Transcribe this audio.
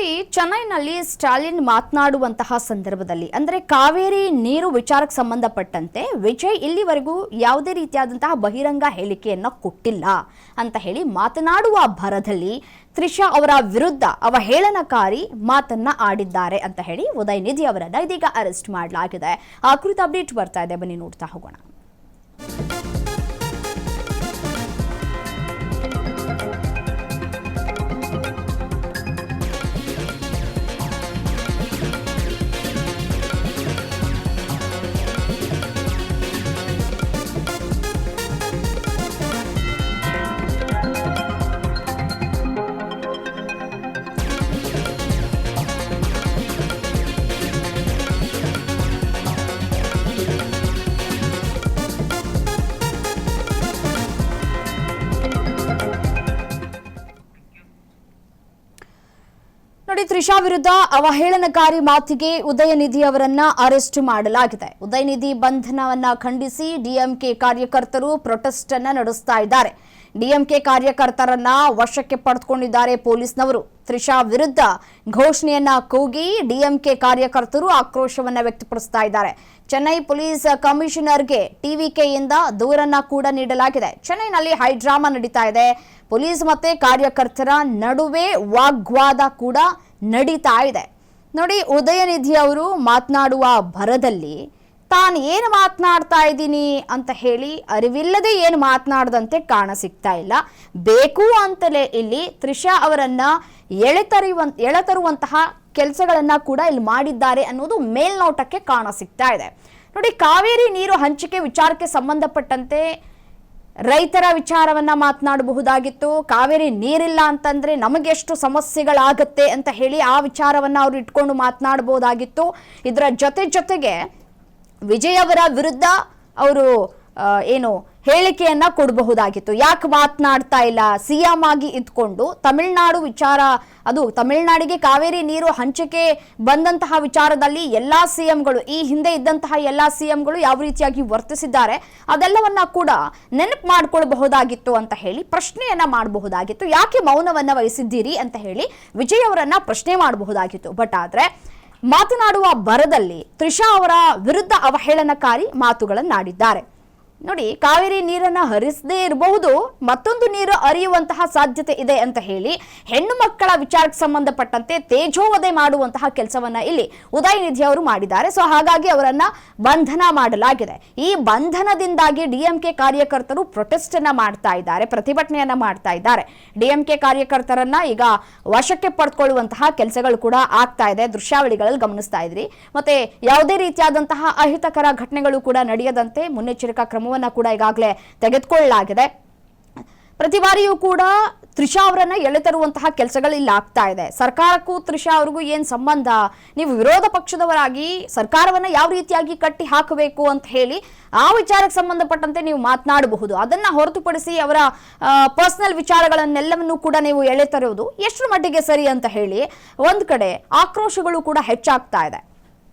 ನೋಡಿ, ಚೆನ್ನೈನಲ್ಲಿ ಸ್ಟಾಲಿನ್ ಮಾತನಾಡುವಂತಹ ಸಂದರ್ಭದಲ್ಲಿ ಅಂದ್ರೆ ಕಾವೇರಿ ನೀರು ವಿಚಾರಕ್ಕೆ ಸಂಬಂಧಪಟ್ಟಂತೆ ವಿಜಯ್ ಇಲ್ಲಿವರೆಗೂ ಯಾವುದೇ ರೀತಿಯಾದಂತಹ ಬಹಿರಂಗ ಹೇಳಿಕೆಯನ್ನ ಕೊಟ್ಟಿಲ್ಲ ಅಂತ ಹೇಳಿ ಮಾತನಾಡುವ ಭರದಲ್ಲಿ ತ್ರಿಷಾ ಅವರ ವಿರುದ್ಧ ಅವಹೇಳನಕಾರಿ ಮಾತನ್ನ ಆಡಿದ್ದಾರೆ ಅಂತ ಹೇಳಿ ಉದಯನಿಧಿ ಅವರನ್ನ ಇದೀಗ ಅರೆಸ್ಟ್ ಮಾಡಲಾಗಿದೆ. ಆ ಕುರಿತ ಅಪ್ಡೇಟ್ ಬರ್ತಾ ಇದೆ, ಬನ್ನಿ ನೋಡ್ತಾ ಹೋಗೋಣ. ನೋಡಿ, ತ್ರಿಷಾ ವಿರುದ್ಧ ಅವಹೇಳನಕಾರಿ ಮಾತಿಗೆ ಉದಯನಿಧಿ ಅವರನ್ನ ಅರೆಸ್ಟ್ ಮಾಡಲಾಗಿದೆ. ಉದಯನಿಧಿ ಬಂಧನವನ್ನ ಖಂಡಿಸಿ ಡಿಎಂಕೆ ಕಾರ್ಯಕರ್ತರು ಪ್ರೊಟೆಸ್ಟ್ ಅನ್ನ ನಡೆಸ್ತಾ ಇದ್ದಾರೆ. ಡಿಎಂಕೆ ಕಾರ್ಯಕರ್ತರನ್ನ ವಶಕ್ಕೆ ಪಡೆದುಕೊಂಡಿದ್ದಾರೆ ಪೊಲೀಸ್ನವರು. ತ್ರಿಷಾ ವಿರುದ್ಧ ಘೋಷಣೆಯನ್ನ ಕೂಗಿ ಡಿಎಂಕೆ ಕಾರ್ಯಕರ್ತರು ಆಕ್ರೋಶವನ್ನ ವ್ಯಕ್ತಪಡಿಸ್ತಾ ಇದ್ದಾರೆ. ಚೆನ್ನೈ ಪೊಲೀಸ್ ಕಮಿಷನರ್ಗೆ ಟಿವಿಕೆಯಿಂದ ದೂರನ್ನ ಕೂಡ ನೀಡಲಾಗಿದೆ. ಚೆನ್ನೈನಲ್ಲಿ ಹೈಡ್ರಾಮಾ ನಡೀತಾ ಇದೆ. ಪೊಲೀಸ್ ಮತ್ತೆ ಕಾರ್ಯಕರ್ತರ ನಡುವೆ ವಾಗ್ವಾದ ಕೂಡ ನಡೀತಾ ಇದೆ. ನೋಡಿ, ಉದಯನಿಧಿ ಅವರು ಮಾತನಾಡುವ ಭರದಲ್ಲಿ ತಾನು ಏನು ಮಾತನಾಡ್ತಾ ಇದ್ದೀನಿ ಅಂತ ಹೇಳಿ ಅರಿವಿಲ್ಲದೆ ಏನು ಮಾತನಾಡದಂತೆ ಕಾಣಸಿಗ್ತಾ ಇಲ್ಲ. ಬೇಕು ಅಂತಲೇ ಇಲ್ಲಿ ತ್ರಿಷಾ ಅವರನ್ನ ಎಳೆತರುವಂತಹ ಕೆಲಸಗಳನ್ನ ಕೂಡ ಇಲ್ಲಿ ಮಾಡಿದ್ದಾರೆ ಅನ್ನೋದು ಮೇಲ್ನೋಟಕ್ಕೆ ಕಾಣಸಿಗ್ತಾ ಇದೆ. ನೋಡಿ, ಕಾವೇರಿ ನೀರು ಹಂಚಿಕೆ ವಿಚಾರಕ್ಕೆ ಸಂಬಂಧಪಟ್ಟಂತೆ ರೈತರ ವಿಚಾರವನ್ನ ಮಾತನಾಡಬಹುದಾಗಿತ್ತು. ಕಾವೇರಿ ನೀರಿಲ್ಲ ಅಂತಂದ್ರೆ ನಮಗೆಷ್ಟು ಸಮಸ್ಯೆಗಳಾಗತ್ತೆ ಅಂತ ಹೇಳಿ ಆ ವಿಚಾರವನ್ನ ಅವರು ಇಟ್ಕೊಂಡು ಮಾತನಾಡಬಹುದಾಗಿತ್ತು. ಇದರ ಜೊತೆಗೆ ವಿಜಯ್ ಅವರ ವಿರುದ್ಧ ಅವರು ಹೇಳಿಕೆಯನ್ನ ಕೊಡಬಹುದಾಗಿತ್ತು. ಯಾಕೆ ಮಾತನಾಡ್ತಾ ಇಲ್ಲ? ಸಿಎಂ ಆಗಿ ಇದ್ಕೊಂಡು ತಮಿಳುನಾಡು ವಿಚಾರ, ಅದು ತಮಿಳುನಾಡಿಗೆ ಕಾವೇರಿ ನೀರು ಹಂಚಿಕೆ ಬಂದಂತಹ ವಿಚಾರದಲ್ಲಿ ಎಲ್ಲಾ ಸಿಎಂಗಳು, ಈ ಹಿಂದೆ ಇದ್ದಂತಹ ಎಲ್ಲಾ ಸಿಎಂಗಳು ಯಾವ ರೀತಿಯಾಗಿ ವರ್ತಿಸಿದ್ದಾರೆ ಅದೆಲ್ಲವನ್ನ ಕೂಡ ನೆನಪು ಮಾಡ್ಕೊಳ್ಬಹುದಾಗಿತ್ತು ಅಂತ ಹೇಳಿ ಪ್ರಶ್ನೆಯನ್ನ ಮಾಡಬಹುದಾಗಿತ್ತು. ಯಾಕೆ ಮೌನವನ್ನ ವಹಿಸಿದ್ದೀರಿ ಅಂತ ಹೇಳಿ ವಿಜಯ್ ಅವರನ್ನ ಪ್ರಶ್ನೆ ಮಾಡಬಹುದಾಗಿತ್ತು. ಬಟ್ ಆದ್ರೆ ಮಾತನಾಡುವ ಭರದಲ್ಲಿ ತ್ರಿಷಾ ಅವರ ವಿರುದ್ಧ ಅವಹೇಳನಕಾರಿ ಮಾತುಗಳನ್ನಾಡಿದ್ದಾರೆ. ನೋಡಿ, ಕಾವೇರಿ ನೀರನ್ನ ಹರಿಸದೇ ಇರಬಹುದು, ಮತ್ತೊಂದು ನೀರು ಹರಿಯುವಂತಹ ಸಾಧ್ಯತೆ ಇದೆ ಅಂತ ಹೇಳಿ ಹೆಣ್ಣು ಮಕ್ಕಳ ವಿಚಾರಕ್ಕೆ ಸಂಬಂಧಪಟ್ಟಂತೆ ತೇಜೋವಧೆ ಮಾಡುವಂತಹ ಕೆಲಸವನ್ನ ಇಲ್ಲಿ ಉದಯನಿಧಿ ಅವರು ಮಾಡಿದ್ದಾರೆ. ಸೊ ಹಾಗಾಗಿ ಅವರನ್ನ ಬಂಧನ ಮಾಡಲಾಗಿದೆ. ಈ ಬಂಧನದಿಂದಾಗಿ ಡಿಎಂಕೆ ಕಾರ್ಯಕರ್ತರು ಪ್ರೊಟೆಸ್ಟ್ ಅನ್ನ ಮಾಡ್ತಾ ಇದ್ದಾರೆ, ಪ್ರತಿಭಟನೆಯನ್ನ ಮಾಡ್ತಾ ಇದ್ದಾರೆ. ಡಿಎಂಕೆ ಕಾರ್ಯಕರ್ತರನ್ನ ಈಗ ವಶಕ್ಕೆ ಪಡೆದುಕೊಳ್ಳುವಂತಹ ಕೆಲಸಗಳು ಕೂಡ ಆಗ್ತಾ ಇದೆ. ದೃಶ್ಯಾವಳಿಗಳಲ್ಲಿ ಗಮನಿಸ್ತಾ ಇದ್ರಿ. ಮತ್ತೆ ಯಾವುದೇ ರೀತಿಯಾದಂತಹ ಅಹಿತಕರ ಘಟನೆಗಳು ಕೂಡ ನಡೆಯದಂತೆ ಮುನ್ನೆಚ್ಚರಿಕಾ ಕ್ರಮ ಕೂಡ ಈಗಾಗಲೇ ತೆಗೆದುಕೊಳ್ಳಲಾಗಿದೆ. ಪ್ರತಿ ಬಾರಿಯೂ ಕೂಡ ತ್ರಿಷಾ ಅವರನ್ನ ಎಳೆತರುವಂತಹ ಕೆಲಸಗಳು ಇಲ್ಲಿ ಆಗ್ತಾ ಇದೆ. ಸರ್ಕಾರಕ್ಕೂ ತ್ರಿಷಾ ಅವ್ರಿಗೂ ಏನ್ ಸಂಬಂಧ? ನೀವು ವಿರೋಧ ಪಕ್ಷದವರಾಗಿ ಸರ್ಕಾರವನ್ನ ಯಾವ ರೀತಿಯಾಗಿ ಕಟ್ಟಿ ಹಾಕಬೇಕು ಅಂತ ಹೇಳಿ ಆ ವಿಚಾರಕ್ಕೆ ಸಂಬಂಧಪಟ್ಟಂತೆ ನೀವು ಮಾತನಾಡಬಹುದು. ಅದನ್ನ ಹೊರತುಪಡಿಸಿ ಅವರ ಪರ್ಸನಲ್ ವಿಚಾರಗಳನ್ನೆಲ್ಲವನ್ನೂ ಕೂಡ ನೀವು ಎಳೆತರುವುದು ಎಷ್ಟರ ಮಟ್ಟಿಗೆ ಸರಿ ಅಂತ ಹೇಳಿ ಒಂದ್ ಕಡೆ ಆಕ್ರೋಶಗಳು ಕೂಡ ಹೆಚ್ಚಾಗ್ತಾ ಇದೆ.